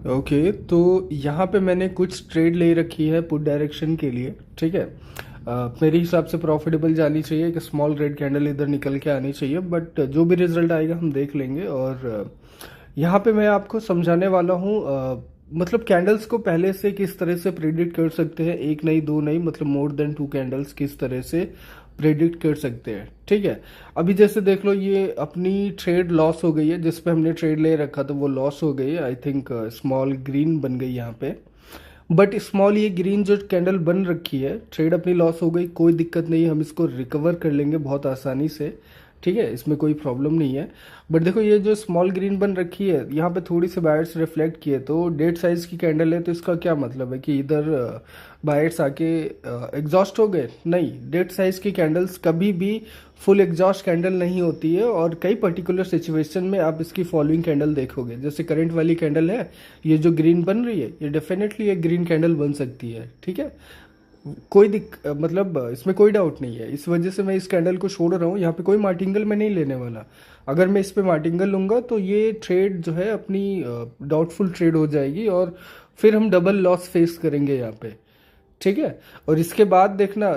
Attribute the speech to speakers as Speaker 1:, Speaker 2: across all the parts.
Speaker 1: Okay, तो यहाँ पे मैंने कुछ ट्रेड ले रखी है पुट डायरेक्शन के लिए। ठीक है। मेरे हिसाब से प्रॉफिटेबल जानी चाहिए, एक स्मॉल रेड कैंडल इधर निकल के आनी चाहिए, बट जो भी रिजल्ट आएगा हम देख लेंगे। और यहाँ पे मैं आपको समझाने वाला हूँ, मतलब कैंडल्स को पहले से किस तरह से प्रिडिक्ट कर सकते हैं, एक नहीं दो नहीं, मतलब मोर देन टू कैंडल्स किस तरह से प्रिडिक्ट कर सकते हैं। ठीक है। अभी जैसे देख लो, ये अपनी ट्रेड लॉस हो गई है, जिस पे हमने ट्रेड ले रखा था वो लॉस हो गई है। आई थिंक स्मॉल ग्रीन बन गई यहाँ पे, बट स्मॉल ये ग्रीन जो कैंडल बन रखी है, ट्रेड अपनी लॉस हो गई, कोई दिक्कत नहीं है, हम इसको रिकवर कर लेंगे बहुत आसानी से। ठीक है, इसमें कोई प्रॉब्लम नहीं है। बट देखो, ये जो स्मॉल ग्रीन बन रखी है, यहाँ पे थोड़ी सी बायर्स रिफ्लेक्ट किए, तो डेट साइज की कैंडल है, तो इसका क्या मतलब है कि इधर बायर्स आके एग्जॉस्ट हो गए? नहीं, डेट साइज की कैंडल्स कभी भी फुल एग्जॉस्ट कैंडल नहीं होती है, और कई पर्टिकुलर सिचुएशन में आप इसकी फॉलोइंग कैंडल देखोगे। जैसे करंट वाली कैंडल है, ये जो ग्रीन बन रही है, ये डेफिनेटली एक ग्रीन कैंडल बन सकती है। ठीक है, मतलब इसमें कोई डाउट नहीं है। इस वजह से मैं इस कैंडल को छोड़ रहा हूँ, यहाँ पे कोई मार्टिंगल मैं नहीं लेने वाला। अगर मैं इस पे मार्टिंगल लूंगा तो ये ट्रेड जो है अपनी डाउटफुल ट्रेड हो जाएगी, और फिर हम डबल लॉस फेस करेंगे यहाँ पे। ठीक है। और इसके बाद देखना,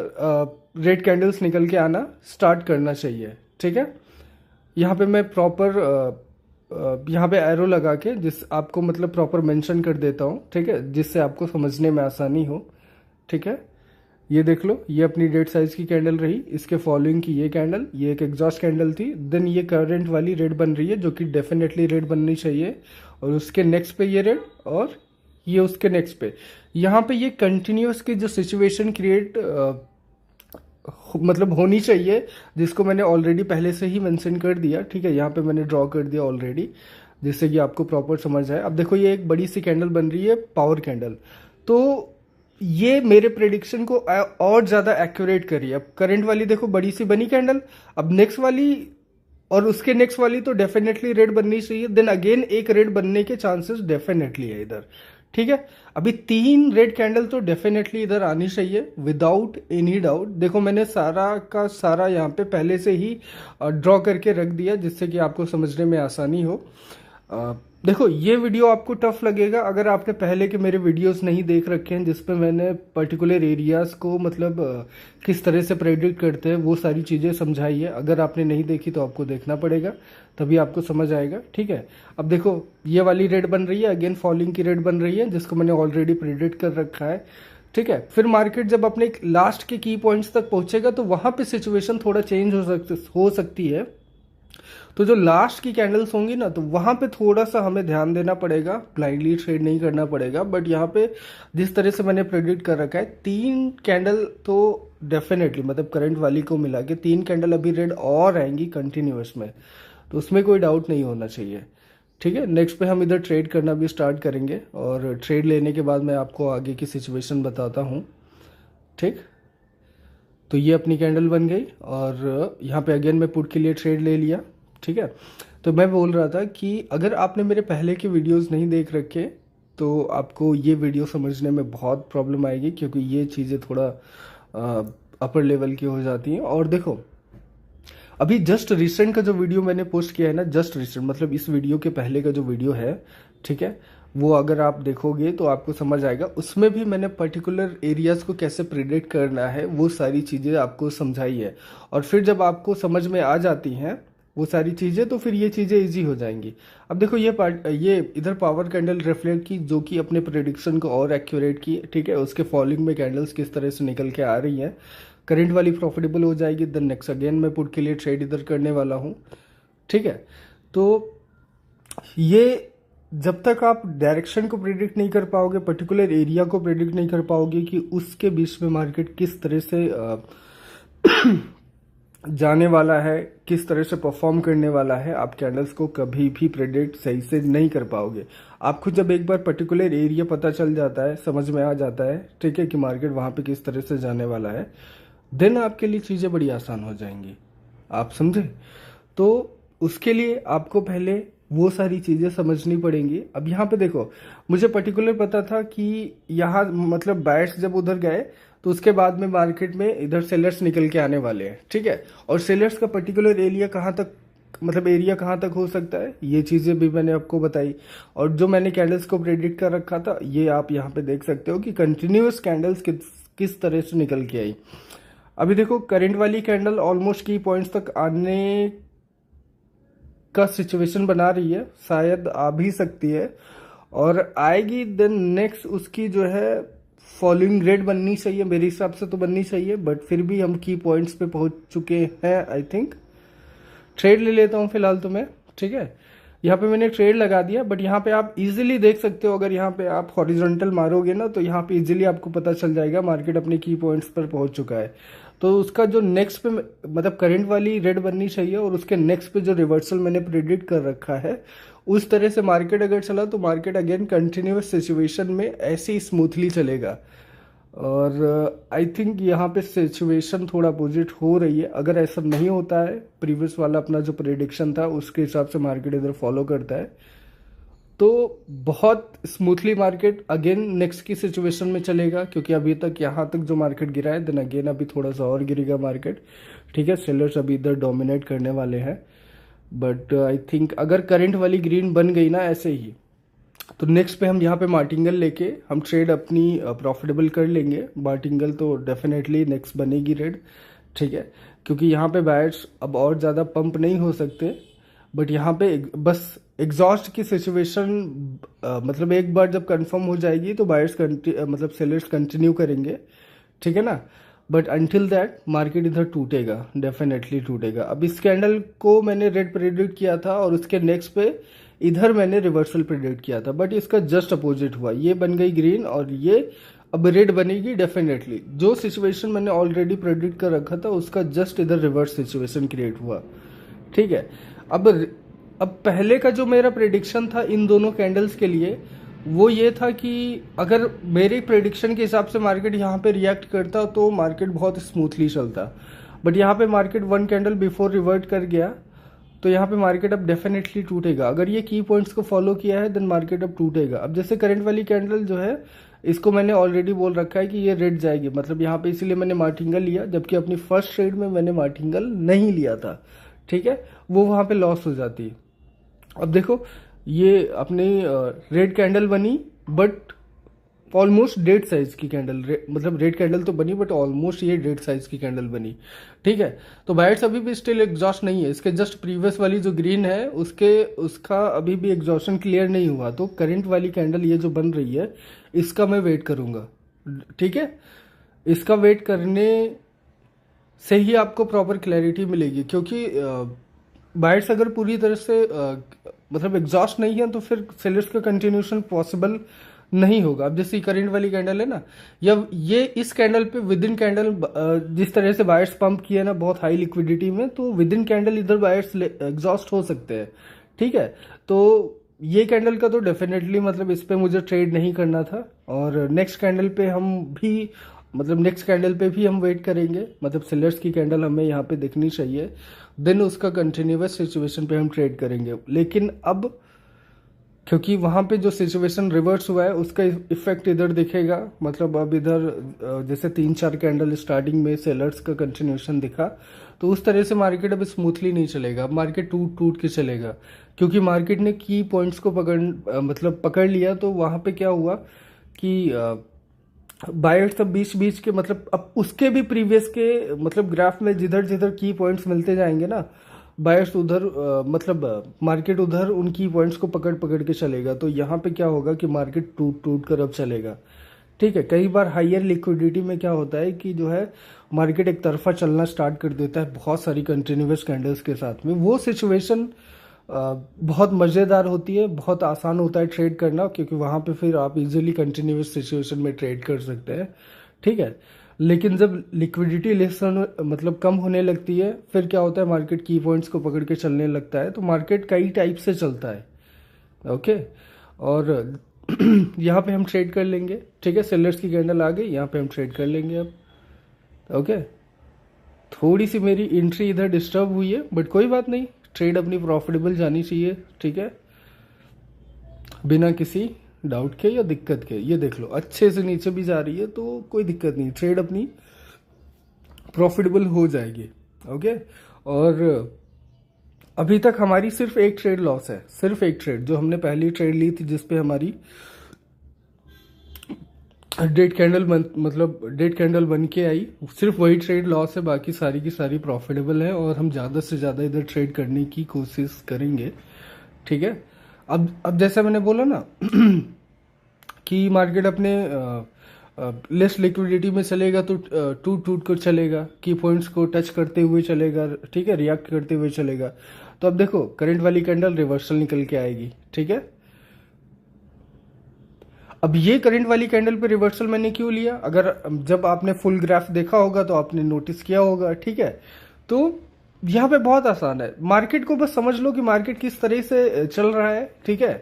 Speaker 1: रेड कैंडल्स निकल के आना स्टार्ट करना चाहिए। ठीक है। यहाँ पे मैं प्रॉपर यहाँ पे एरो लगा के जिस आपको मतलब प्रॉपर मेंशन कर देता हूँ। ठीक है, जिससे आपको समझने में आसानी हो। ठीक है, ये देख लो, ये अपनी डेट साइज की कैंडल रही, इसके फॉलोइंग की ये कैंडल, ये एक एग्जॉस्ट कैंडल थी, देन ये करंट वाली रेड बन रही है, जो कि डेफिनेटली रेड बननी चाहिए, और उसके नेक्स्ट पे ये रेड, और ये उसके नेक्स्ट पे। यहाँ पे ये कंटिन्यूस की जो सिचुएशन क्रिएट मतलब होनी चाहिए, जिसको मैंने ऑलरेडी पहले से ही मेंशन कर दिया। ठीक है, यहाँ पे मैंने ड्रॉ कर दिया ऑलरेडी, जिससे कि आपको प्रॉपर समझ आए। अब देखो, ये एक बड़ी सी कैंडल बन रही है, पावर कैंडल, तो ये मेरे प्रेडिक्शन को और ज़्यादा एक्यूरेट करिए। अब करंट वाली देखो, बड़ी सी बनी कैंडल, अब नेक्स्ट वाली और उसके नेक्स्ट वाली तो डेफिनेटली रेड बननी चाहिए, देन अगेन एक रेड बनने के चांसेस डेफिनेटली है इधर। ठीक है, अभी तीन रेड कैंडल तो डेफिनेटली इधर आनी चाहिए विदाउट एनी डाउट। देखो, मैंने सारा का सारा यहाँ पे पहले से ही ड्रॉ करके रख दिया, जिससे कि आपको समझने में आसानी हो। देखो, ये वीडियो आपको टफ लगेगा अगर आपने पहले के मेरे वीडियोस नहीं देख रखे हैं, जिसपे मैंने पर्टिकुलर एरियाज को मतलब किस तरह से प्रेडिक्ट करते हैं वो सारी चीज़ें समझाई है। अगर आपने नहीं देखी तो आपको देखना पड़ेगा, तभी आपको समझ आएगा। ठीक है, अब देखो, ये वाली रेड बन रही है, अगेन फॉलिंग की रेड बन रही है, जिसको मैंने ऑलरेडी प्रेडिक्ट कर रखा है। ठीक है, फिर मार्केट जब अपने लास्ट के की पॉइंट्स तक पहुंचेगा तो वहां पे सिचुएशन थोड़ा चेंज हो सकती है। तो जो लास्ट की कैंडल्स होंगी ना, तो वहां पे थोड़ा सा हमें ध्यान देना पड़ेगा, ब्लाइंडली ट्रेड नहीं करना पड़ेगा। बट यहाँ पे जिस तरह से मैंने प्रेडिक्ट कर रखा है, तीन कैंडल तो डेफिनेटली, मतलब करंट वाली को मिला के तीन कैंडल अभी रेड और आएंगी कंटिन्यूस में, तो उसमें कोई डाउट नहीं होना चाहिए। ठीक है, नेक्स्ट पे हम इधर ट्रेड करना भी स्टार्ट करेंगे, और ट्रेड लेने के बाद मैं आपको आगे की सिचुएशन बताता हूँ। ठीक, तो ये अपनी कैंडल बन गई, और यहाँ पे अगेन मैं पुट के लिए ट्रेड ले लिया। ठीक है, तो मैं बोल रहा था कि अगर आपने मेरे पहले के वीडियोस नहीं देख रखे, तो आपको ये वीडियो समझने में बहुत प्रॉब्लम आएगी, क्योंकि ये चीज़ें थोड़ा अपर लेवल की हो जाती हैं। और देखो, अभी जस्ट रिसेंट का जो वीडियो मैंने पोस्ट किया है ना, जस्ट रिसेंट मतलब इस वीडियो के पहले का जो वीडियो है, ठीक है, वो अगर आप देखोगे तो आपको समझ आएगा। उसमें भी मैंने पर्टिकुलर एरियाज को कैसे प्रिडिक्ट करना है वो सारी चीज़ें आपको समझाई है। और फिर जब आपको समझ में आ जाती हैं वो सारी चीज़ें, तो फिर ये चीज़ें इजी हो जाएंगी। अब देखो, ये इधर पावर कैंडल रिफ्लेक्ट की, जो कि अपने प्रिडिक्शन को और एक्यूरेट की। ठीक है, उसके फॉलोइंग में कैंडल्स किस तरह से निकल के आ रही हैं, करंट वाली प्रॉफिटेबल हो जाएगी, देन नेक्स्ट अगेन मैं पुट के लिए ट्रेड इधर करने वाला हूँ। ठीक है, तो ये जब तक आप डायरेक्शन को प्रिडिक्ट नहीं कर पाओगे, पर्टिकुलर एरिया को प्रिडिक्ट नहीं कर पाओगे कि उसके बीच में मार्केट किस तरह से जाने वाला है, किस तरह से परफॉर्म करने वाला है, आप कैंडल्स को कभी भी प्रेडिक्ट सही से नहीं कर पाओगे। आपको जब एक बार पर्टिकुलर एरिया पता चल जाता है, समझ में आ जाता है, ठीक है, कि मार्केट वहां पे किस तरह से जाने वाला है, देन आपके लिए चीज़ें बड़ी आसान हो जाएंगी। आप समझे? तो उसके लिए आपको पहले वो सारी चीज़ें समझनी पड़ेंगी। अब यहाँ पे देखो, मुझे पर्टिकुलर पता था कि यहाँ मतलब बायर्स जब उधर गए तो उसके बाद में मार्केट में इधर सेलर्स निकल के आने वाले हैं। ठीक है, और सेलर्स का पर्टिकुलर एरिया कहाँ तक मतलब एरिया कहाँ तक हो सकता है, ये चीज़ें भी मैंने आपको बताई। और जो मैंने कैंडल्स को प्रेडिक्ट कर रखा था, ये आप यहाँ पे देख सकते हो कि कंटिन्यूअस कैंडल्स किस तरह से निकल के आई। अभी देखो करंट वाली कैंडल ऑलमोस्ट की पॉइंट्स तक आने का सिचुएशन बना रही है, शायद आ भी सकती है और आएगी। देन नेक्स्ट उसकी जो है फॉलोइंग ग्रेड बननी चाहिए, मेरे हिसाब से तो बननी चाहिए, बट फिर भी हम की पॉइंट्स पे पहुंच चुके हैं आई थिंक। ट्रेड ले लेता हूँ फिलहाल तो मैं, ठीक है। यहाँ पे मैंने ट्रेड लगा दिया, बट यहाँ पे आप इजीली देख सकते हो, अगर यहाँ पे आप हॉरिजॉन्टल मारोगे ना तो यहाँ पे इजीली आपको पता चल जाएगा मार्केट अपने की पॉइंट्स पर पहुंच चुका है। तो उसका जो नेक्स्ट पे मतलब करंट वाली रेड बननी चाहिए और उसके नेक्स्ट पे जो रिवर्सल मैंने प्रेडिक्ट कर रखा है उस तरह से मार्केट अगर चला तो मार्केट अगेन कंटिन्यूअस सिचुएशन में ऐसे ही स्मूथली चलेगा। और आई थिंक यहाँ पे सिचुएशन थोड़ा अपोजिट हो रही है। अगर ऐसा नहीं होता है, प्रीवियस वाला अपना जो प्रेडिक्शन था उसके हिसाब से मार्केट इधर फॉलो करता है, तो बहुत स्मूथली मार्केट अगेन नेक्स्ट की सिचुएशन में चलेगा। क्योंकि अभी तक यहाँ तक जो मार्केट गिरा है, देन अगेन अभी थोड़ा सा और गिरेगा मार्केट, ठीक है। सेलर्स अभी इधर डोमिनेट करने वाले हैं, बट आई थिंक अगर करंट वाली ग्रीन बन गई ना ऐसे ही, तो नेक्स्ट पे हम यहाँ पे मार्टिंगल लेके हम ट्रेड अपनी प्रॉफिटेबल कर लेंगे। मार्टिंगल तो डेफिनेटली नेक्स्ट बनेगी रेड, ठीक है। क्योंकि यहाँ पे बायर्स अब और ज़्यादा पंप नहीं हो सकते, बट यहाँ पे बस एग्जॉस्ट की सिचुएशन मतलब एक बार जब कंफर्म हो जाएगी तो बायर्स मतलब सेलर्स कंटिन्यू करेंगे, ठीक है ना। बट अंटिल दैट मार्केट इधर टूटेगा, डेफिनेटली टूटेगा। अब इस कैंडल को मैंने रेड प्रेडिक्ट किया था और उसके नेक्स्ट पे इधर मैंने रिवर्सल प्रेडिक्ट किया था, बट इसका जस्ट अपोजिट हुआ, ये बन गई ग्रीन और ये अब रेड बनेगी डेफिनेटली। जो सिचुएशन मैंने ऑलरेडी प्रेडिक्ट कर रखा था उसका जस्ट इधर रिवर्स सिचुएशन क्रिएट हुआ, ठीक है। अब पहले का जो मेरा प्रेडिक्शन था इन दोनों कैंडल्स के लिए वो ये था कि अगर मेरे प्रेडिक्शन के हिसाब से मार्केट यहाँ पे रिएक्ट करता तो मार्केट बहुत स्मूथली चलता, बट यहाँ पे market one candle before revert कर गया, तो यहाँ पे मार्केट अब डेफिनेटली टूटेगा। अगर ये की पॉइंट्स को फॉलो किया है देन मार्केट अब टूटेगा। अब जैसे करंट वाली कैंडल जो है इसको मैंने ऑलरेडी बोल रखा है कि ये रेड जाएगी, मतलब यहाँ पे इसीलिए मैंने मार्टिंगल लिया, जबकि अपनी फर्स्ट ट्रेड में मैंने मार्टिंगल नहीं लिया था, ठीक है। वो वहाँ पे लॉस हो जाती। अब देखो ये अपनी रेड कैंडल बनी, बट ऑलमोस्ट डेड साइज की कैंडल, मतलब रेड कैंडल तो बनी बट ऑलमोस्ट ये डेड साइज की कैंडल बनी, ठीक है। तो बायर्स अभी भी स्टिल एग्जॉस्ट नहीं है, इसके जस्ट प्रीवियस वाली जो ग्रीन है उसका अभी भी एग्जॉस्शन क्लियर नहीं हुआ। तो करंट वाली कैंडल ये जो बन रही है इसका मैं वेट करूंगा, ठीक है। इसका वेट करने से ही आपको प्रॉपर क्लैरिटी मिलेगी, क्योंकि बायर्स अगर पूरी तरह से मतलब एग्जॉस्ट नहीं है तो फिर सेलर्स का कंटिन्यूशन पॉसिबल नहीं होगा। अब जैसे करंट वाली कैंडल है ना, या ये इस कैंडल पे विद इन कैंडल जिस तरह से बायर्स पंप किया ना बहुत हाई लिक्विडिटी में, तो विद इन कैंडल इधर बायर्स एग्जॉस्ट हो सकते हैं, ठीक है। तो ये कैंडल का तो डेफिनेटली मतलब इस पे मुझे ट्रेड नहीं करना था, और नेक्स्ट कैंडल पे हम भी मतलब नेक्स्ट कैंडल पे भी हम वेट करेंगे, मतलब सेलर्स की कैंडल हमें यहाँ पे दिखनी चाहिए, देन उसका कंटिन्यूअस सिचुएशन पे हम ट्रेड करेंगे। लेकिन अब क्योंकि वहाँ पे जो सिचुएशन रिवर्स हुआ है उसका इफेक्ट इधर दिखेगा, मतलब अब इधर जैसे 3-4 कैंडल स्टार्टिंग में सेलर्स का कंटिन्यूशन दिखा, तो उस तरह से मार्केट अब स्मूथली नहीं चलेगा, अब मार्केट टूट टूट के चलेगा। क्योंकि मार्केट ने की पॉइंट्स को पकड़ लिया, तो वहाँ पे क्या हुआ कि बायर्स अब बीच बीच के मतलब अब उसके भी प्रीवियस के मतलब ग्राफ में जिधर जिधर की पॉइंट्स मिलते जाएंगे ना, बायर्स उधर मतलब मार्केट उधर उनकी पॉइंट्स को पकड़ पकड़ के चलेगा। तो यहाँ पे क्या होगा कि मार्केट टूट टूट कर अब चलेगा, ठीक है। कई बार हाइयर लिक्विडिटी में क्या होता है कि जो है मार्केट एक तरफा चलना स्टार्ट कर देता है बहुत सारी कंटिन्यूअस कैंडल्स के साथ में। वो सिचुएशन बहुत मज़ेदार होती है, बहुत आसान होता है ट्रेड करना, क्योंकि वहाँ पे फिर आप इजीली कंटिन्यूअस सिचुएशन में ट्रेड कर सकते हैं, ठीक है। लेकिन जब लिक्विडिटी लेसन मतलब कम होने लगती है, फिर क्या होता है मार्केट की पॉइंट्स को पकड़ के चलने लगता है, तो मार्केट कई टाइप से चलता है, ओके। और यहाँ पे हम ट्रेड कर लेंगे, ठीक है। सेलर्स की कैंडल आ गई, यहाँ पे हम ट्रेड कर लेंगे अब, ओके। थोड़ी सी मेरी एंट्री इधर डिस्टर्ब हुई है, बट कोई बात नहीं, ट्रेड अपनी प्रॉफिटेबल जानी चाहिए, ठीक है, बिना किसी डाउट के या दिक्कत के। ये देख लो अच्छे से नीचे भी जा रही है तो कोई दिक्कत नहीं, ट्रेड अपनी प्रॉफिटेबल हो जाएगी, ओके। और अभी तक हमारी सिर्फ एक ट्रेड लॉस है, सिर्फ एक ट्रेड, जो हमने पहली ट्रेड ली थी जिसपे हमारी डेड कैंडल मतलब डेड कैंडल बन के आई, सिर्फ वही ट्रेड लॉस है, बाकी सारी की सारी प्रॉफिटेबल है और हम ज़्यादा से ज़्यादा इधर ट्रेड करने की कोशिश करेंगे। ठीक है। अब जैसा मैंने बोला ना कि मार्केट अपने लेस लिक्विडिटी में चलेगा तो टूट टूट कर चलेगा, की पॉइंट्स को टच करते हुए चलेगा, ठीक है, रिएक्ट करते हुए चलेगा। तो अब देखो करंट वाली कैंडल रिवर्सल निकल के आएगी। ठीक है। अब ये करंट वाली कैंडल पे रिवर्सल मैंने क्यों लिया, अगर जब आपने फुल ग्राफ देखा होगा तो आपने नोटिस किया होगा। ठीक है। तो यहाँ पे बहुत आसान है, मार्केट को बस समझ लो कि मार्केट किस तरह से चल रहा है। ठीक है।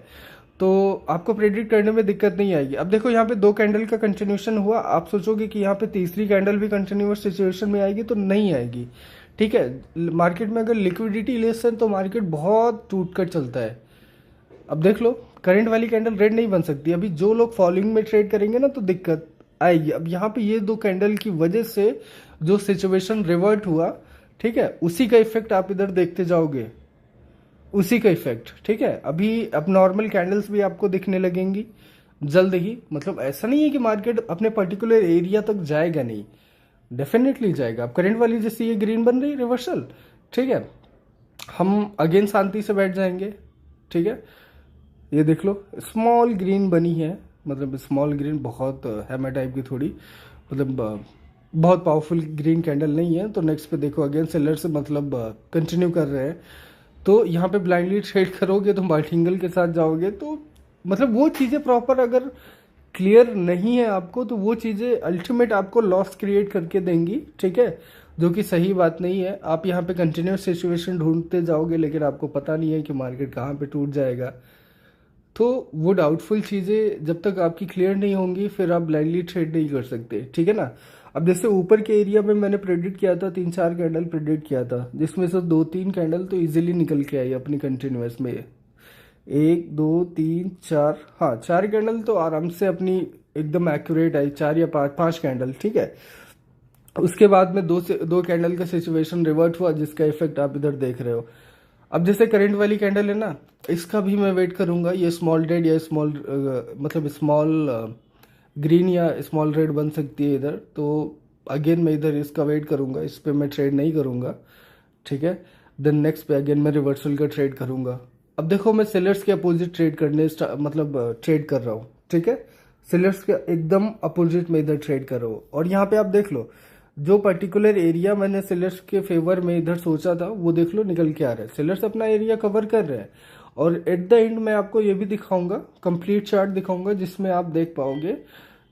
Speaker 1: तो आपको प्रेडिक्ट करने में दिक्कत नहीं आएगी। अब देखो यहाँ पे दो कैंडल का कंटिन्यूशन हुआ, आप सोचोगे कि यहाँ पे तीसरी कैंडल भी कंटिन्यूस सिचुएशन में आएगी, तो नहीं आएगी। ठीक है। मार्केट में अगर लिक्विडिटी लेस है तो मार्केट बहुत टूट कर चलता है। अब देख लो करंट वाली कैंडल रेड नहीं बन सकती। अभी जो लोग फॉलोइंग में ट्रेड करेंगे ना तो दिक्कत आएगी। अब यहाँ पे ये दो कैंडल की वजह से जो सिचुएशन रिवर्ट हुआ, ठीक है, उसी का इफेक्ट आप इधर देखते जाओगे, उसी का इफेक्ट। ठीक है। अभी अब नॉर्मल कैंडल्स भी आपको दिखने लगेंगी जल्द ही। मतलब ऐसा नहीं है कि मार्केट अपने पर्टिकुलर एरिया तक जाएगा नहीं, डेफिनेटली जाएगा। अब करंट वाली जैसे ये ग्रीन बन रही रिवर्सल, ठीक है, हम अगेन शांति से बैठ जाएंगे। ठीक है। ये देख लो स्मॉल ग्रीन बनी है, मतलब स्मॉल ग्रीन, बहुत हैमर टाइप की थोड़ी, मतलब बहुत पावरफुल ग्रीन कैंडल नहीं है। तो नेक्स्ट पे देखो अगेन सेलर से मतलब कंटिन्यू कर रहे हैं। तो यहाँ पे ब्लाइंडली ट्रेड करोगे तो मार्टिंगल के साथ जाओगे, तो मतलब वो चीज़ें प्रॉपर अगर क्लियर नहीं है आपको तो वो चीज़ें अल्टीमेट आपको लॉस क्रिएट करके देंगी। ठीक है। जो कि सही बात नहीं है। आप यहाँ पे कंटिन्यूस सिचुएशन ढूंढते जाओगे लेकिन आपको पता नहीं है कि मार्केट कहाँ पे टूट जाएगा। तो वो डाउटफुल चीज़ें जब तक आपकी क्लियर नहीं होंगी फिर आप ब्लाइंडली ट्रेड नहीं कर सकते। ठीक है ना। अब जैसे ऊपर के एरिया में मैंने प्रेडिक्ट किया था, 3-4 कैंडल प्रेडिक्ट किया था, जिसमें से 2-3 कैंडल तो इजीली निकल के आई अपनी कंटिन्यूस में। 1 2 3 4, हाँ 4 कैंडल तो आराम से अपनी एकदम एक्यूरेट आई, 4 या 5 कैंडल। ठीक है। उसके बाद में दो कैंडल का सिचुएशन रिवर्ट हुआ जिसका इफेक्ट आप इधर देख रहे हो। अब जैसे करंट वाली कैंडल है ना, इसका भी मैं वेट करूंगा, ये स्मॉल रेड या स्मॉल मतलब स्मॉल ग्रीन या स्मॉल रेड बन सकती है इधर। तो अगेन मैं इधर इसका वेट करूंगा, इस पे मैं ट्रेड नहीं करूंगा। ठीक है। देन नेक्स्ट पे अगेन मैं रिवर्सल का ट्रेड करूंगा। अब देखो मैं सेलर्स के अपोजिट ट्रेड करने मतलब ट्रेड कर रहा हूँ। ठीक है। सेलर्स के एकदम अपोजिट में इधर ट्रेड कर रहा हूँ। और यहाँ पे आप देख लो जो पर्टिकुलर एरिया मैंने सेलर्स के फेवर में इधर सोचा था वो देख लो निकल के आ रहा है। सेलर्स अपना एरिया कवर कर रहे हैं। और एट द एंड मैं आपको ये भी दिखाऊंगा, कंप्लीट चार्ट दिखाऊंगा, जिसमें आप देख पाओगे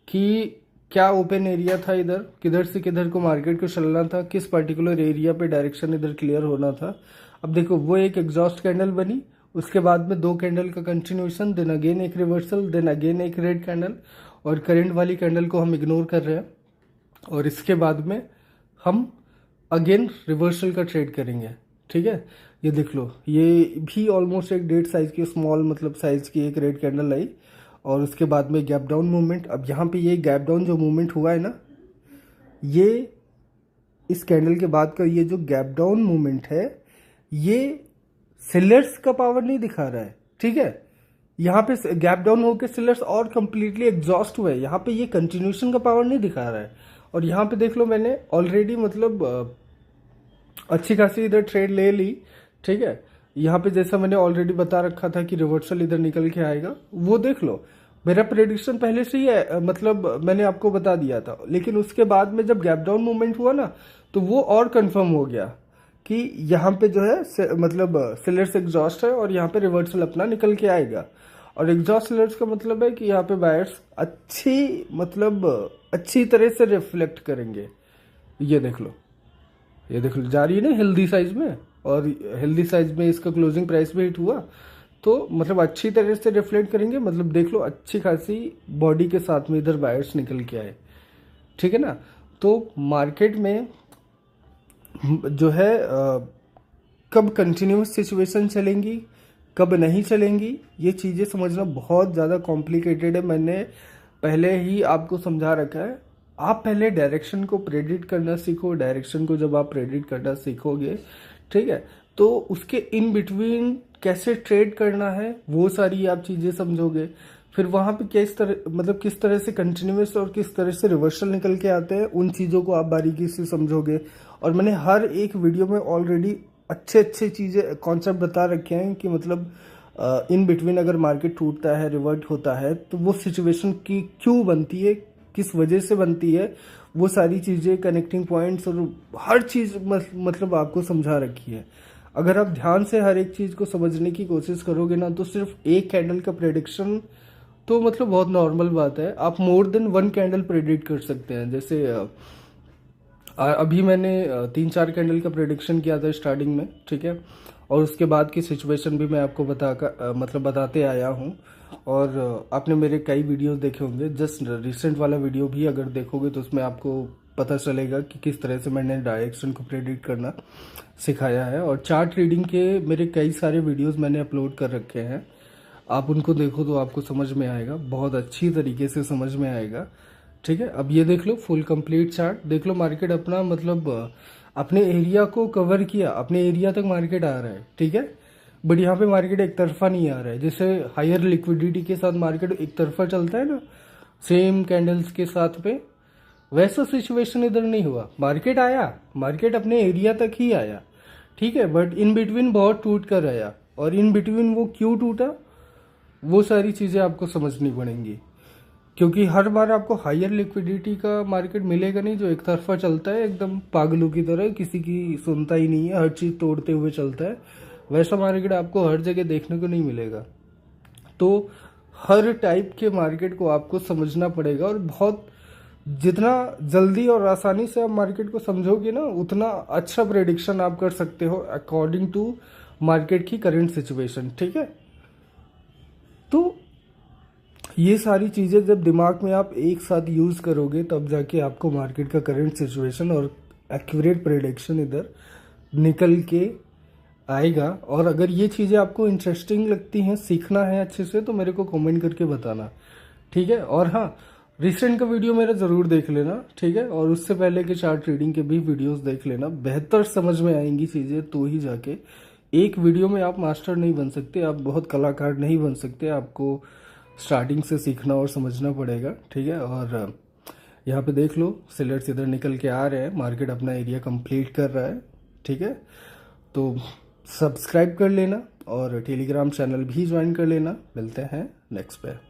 Speaker 1: कि क्या ओपन एरिया था इधर, किधर से किधर को मार्केट को चलना था, किस पर्टिकुलर एरिया पे डायरेक्शन इधर क्लियर होना था। अब देखो वो एक एग्जॉस्ट कैंडल बनी, उसके बाद में 2 कैंडल का कंटिन्यूशन, देन अगेन एक रिवर्सल, देन अगेन एक रेड कैंडल, और करंट वाली कैंडल को हम इग्नोर कर रहे हैं। और इसके बाद में हम अगेन रिवर्सल का ट्रेड करेंगे। ठीक है। ये देख लो ये भी ऑलमोस्ट एक 1.5 साइज की स्मॉल मतलब साइज की एक रेड कैंडल आई, और उसके बाद में गैप डाउन मूवमेंट। अब यहाँ पे ये गैप डाउन जो मूवमेंट हुआ है ना, ये इस कैंडल के बाद का ये जो गैप डाउन मूवमेंट है, ये सेलर्स का पावर नहीं दिखा रहा है। ठीक है। यहाँ पे गैप डाउन होकर सेलर्स और कंप्लीटली एग्जॉस्ट हुए, यहाँ पे ये कंटिन्यूशन का पावर नहीं दिखा रहा है। और यहाँ पे देख लो मैंने ऑलरेडी मतलब अच्छी खासी इधर ट्रेड ले ली। ठीक है। यहाँ पे जैसा मैंने ऑलरेडी बता रखा था कि रिवर्सल इधर निकल के आएगा, वो देख लो मेरा प्रेडिक्शन पहले से ही है, मतलब मैंने आपको बता दिया था। लेकिन उसके बाद में जब गैप डाउन मूवमेंट हुआ ना तो वो और कंफर्म हो गया कि यहाँ पे जो है मतलब सेलर्स एग्जॉस्ट है और यहाँ पे रिवर्सल अपना निकल के आएगा। और एग्जॉस्ट सेलर्स का मतलब है कि यहाँ पे बायर्स अच्छी मतलब अच्छी तरह से रिफ्लेक्ट करेंगे। ये देख लो, ये देख लो जा रही है ना हेल्दी साइज में, और हेल्दी साइज में इसका क्लोजिंग प्राइस भी हिट हुआ, तो मतलब अच्छी तरह से रिफ्लेक्ट करेंगे। मतलब देख लो अच्छी खासी बॉडी के साथ में इधर बायर्स निकल के आए। ठीक है ना। तो मार्केट में जो है कब कंटिन्यूस सिचुएशन चलेंगी कब नहीं चलेंगी, ये चीज़ें समझना बहुत ज़्यादा कॉम्प्लिकेटेड है। मैंने पहले ही आपको समझा रखा है। आप पहले डायरेक्शन को प्रेडिक्ट करना सीखो। डायरेक्शन को जब आप प्रेडिक्ट करना सीखोगे, ठीक है, तो उसके इन बिटवीन कैसे ट्रेड करना है वो सारी आप चीज़ें समझोगे। फिर वहाँ पे किस तरह मतलब किस तरह से कंटिन्यूस और किस तरह से रिवर्सल निकल के आते हैं, उन चीज़ों को आप बारीकी से समझोगे। और मैंने हर एक वीडियो में ऑलरेडी अच्छे अच्छे चीज़ें कॉन्सेप्ट बता रखे हैं कि मतलब इन बिटवीन अगर मार्केट टूटता है, रिवर्ट होता है, तो वो सिचुएशन की क्यों बनती है, किस वजह से बनती है, वो सारी चीज़ें, कनेक्टिंग पॉइंट्स और हर चीज़ मतलब आपको समझा रखी है। अगर आप ध्यान से हर एक चीज़ को समझने की कोशिश करोगे ना, तो सिर्फ एक कैंडल का प्रेडिक्शन तो मतलब बहुत नॉर्मल बात है। आप more than one candle predict कर सकते हैं। जैसे अभी मैंने 3-4 कैंडल का प्रेडिक्शन किया था स्टार्टिंग में, ठीक है, और उसके बाद की सिचुएशन भी मैं आपको मतलब बताते आया हूँ। और आपने मेरे कई वीडियोस देखे होंगे, जस्ट रिसेंट वाला वीडियो भी अगर देखोगे तो उसमें आपको पता चलेगा कि किस तरह से मैंने डायरेक्शन को प्रेडिक्ट करना सिखाया है। और चार्ट रीडिंग के मेरे कई सारे वीडियोस मैंने अपलोड कर रखे हैं, आप उनको देखो तो आपको समझ में आएगा, बहुत अच्छी तरीके से समझ में आएगा, ठीक है। अब ये देख लो, फुल कंप्लीट चार्ट देख लो, मार्केट अपना मतलब अपने एरिया को कवर किया, अपने एरिया तक मार्केट आ रहा है, ठीक है। बट यहाँ पे मार्केट एक तरफा नहीं आ रहा है। जैसे हायर लिक्विडिटी के साथ मार्केट एक तरफा चलता है ना, सेम कैंडल्स के साथ पे, वैसा सिचुएशन इधर नहीं हुआ। मार्केट आया, मार्केट अपने एरिया तक ही आया, ठीक है, बट इन बिटवीन बहुत टूट कर आया। और इन बिटवीन वो क्यों टूटा, वो सारी चीज़ें आपको समझनी पड़ेंगी, क्योंकि हर बार आपको हायर लिक्विडिटी का मार्केट मिलेगा नहीं, जो एक तरफा चलता है एकदम पागलों की तरह, किसी की सुनता ही नहीं है, हर चीज़ तोड़ते हुए चलता है। वैसा मार्केट आपको हर जगह देखने को नहीं मिलेगा। तो हर टाइप के मार्केट को आपको समझना पड़ेगा, और बहुत जितना जल्दी और आसानी से आप मार्केट को समझोगे ना, उतना अच्छा प्रेडिक्शन आप कर सकते हो अकॉर्डिंग टू मार्केट की करंट सिचुएशन, ठीक है। तो ये सारी चीज़ें जब दिमाग में आप एक साथ यूज़ करोगे, तब जाके आपको मार्केट का करंट सिचुएशन और एक्यूरेट प्रेडिक्शन इधर निकल के आएगा। और अगर ये चीज़ें आपको इंटरेस्टिंग लगती हैं, सीखना है अच्छे से, तो मेरे को कमेंट करके बताना, ठीक है। और हाँ, रिसेंट का वीडियो मेरा ज़रूर देख लेना, ठीक है, और उससे पहले के चार्ट रीडिंग के भी वीडियोस देख लेना, बेहतर समझ में आएंगी चीज़ें, तो ही जाके। एक वीडियो में आप मास्टर नहीं बन सकते, आप बहुत कलाकार नहीं बन सकते, आपको स्टार्टिंग से सीखना और समझना पड़ेगा, ठीक है। और यहाँ पे देख लो, सेलर्स इधर निकल के आ रहे हैं, मार्केट अपना एरिया कंप्लीट कर रहा है, ठीक है। तो सब्सक्राइब कर लेना और टेलीग्राम चैनल भी ज्वाइन कर लेना। मिलते हैं नेक्स्ट पे।